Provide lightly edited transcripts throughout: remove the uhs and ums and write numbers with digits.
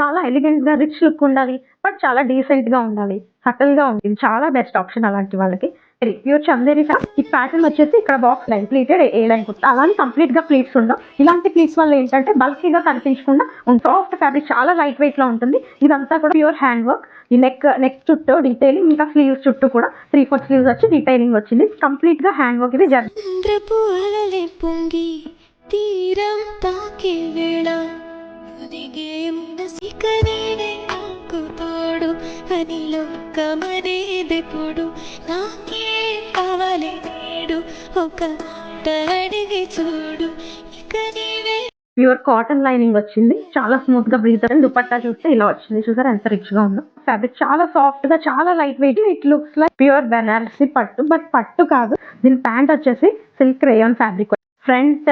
చాలా ఎలిగెంట్‌గా rich look ఉండాలి. But చాలా డీసెంట్‌గా ఉండాలి. సటిల్‌గా ఉంది. ఇది చాలా బెస్ట్ ఆప్షన్ అలాంటి వాళ్ళకి. ప్యూర్ చందేరి ఈ ప్యాటర్న్ వచ్చేసి ఇక్కడ బాక్స్ లైన్ ప్లీటెడ్ ఏ లైన్ కుట్ట. అలానే కంప్లీట్‌గా ప్లీట్స్ ఉండవు. ఇలాంటి ప్లీట్స్ వల్ల ఏంటంటే బల్కీగా కనిపించకుండా సాఫ్ట్ ఫ్యాబ్రిక్ చాలా లైట్ వెయిట్‌లో ఉంటుంది. ఇదంతా కూడా ప్యూర్ హ్యాండ్ వర్క్. ఈ నెక్ చుట్టూ డీటెయిలింగ్, ఇంకా స్లీవ్స్ చుట్టూ కూడా 3/4 స్లీవ్స్ వచ్చి డీటెయిలింగ్ వచ్చింది. కంప్లీట్‌గా హ్యాండ్ వర్క్ ఇది చంద్రపు అలలే పొంగి తీరం తాకే వేళ ఒదిగే మనసిక నీవే నాకు తోడు అని లోకమనేదెప్పుడు నాకే కావాలి నేడు ఒక మాట అడిగి చూడు ఇక నీవే. ప్యూర్ కాటన్ లైనింగ్ వచ్చింది. చాలా స్మూత్ గా బ్రీతబుల్. దుపట్టా చూస్తే ఇలా వచ్చింది. చూసారా ఎంత రిచ్ గా ఉందో. ఫ్యాబ్రిక్ చాలా సాఫ్ట్ గా, చాలా light weight. It looks like pure Banarasi పట్టు, బట్ పట్టు కాదు. దీని ప్యాంట్ వచ్చేసి silk rayon fabric. Front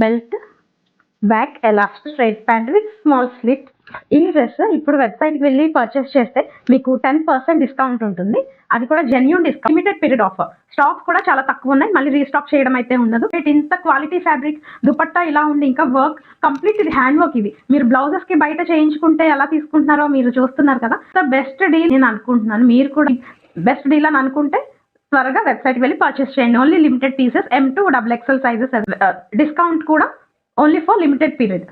belt, back elastic straight pant with small slit. ఈ డ్రెస్ ఇప్పుడు వెబ్సైట్ కి వెళ్ళి పర్చేస్ చేస్తే మీకు 10% డిస్కౌంట్ ఉంటుంది. అది కూడా genuine discount, limited period offer. Stock కూడా చాలా తక్కువ ఉన్నాయి. మళ్ళీ రీస్టాక్ చేయడం అయితే ఉండదు. ఇంత క్వాలిటీ ఫ్యాబ్రిక్, దుపట్టా ఇలా ఉంది, ఇంకా వర్క్ కంప్లీట్. ఇది హ్యాండ్ వర్క్. ఇది మీరు బ్లౌజెస్ కి బయట చేయించుకుంటే ఎలా తీసుకుంటున్నారో మీరు చూస్తున్నారు కదా. బెస్ట్ డీల్ నేను అనుకుంటున్నాను. మీరు కూడా బెస్ట్ డీల్ అని అనుకుంటే త్వరగా వెబ్సైట్ వెళ్ళి పర్చేస్ చేయండి. Only limited pieces, M2 XXL sizes. Discount కూడా ఓన్లీ ఫర్ లిమిటెడ్ పీరియడ్.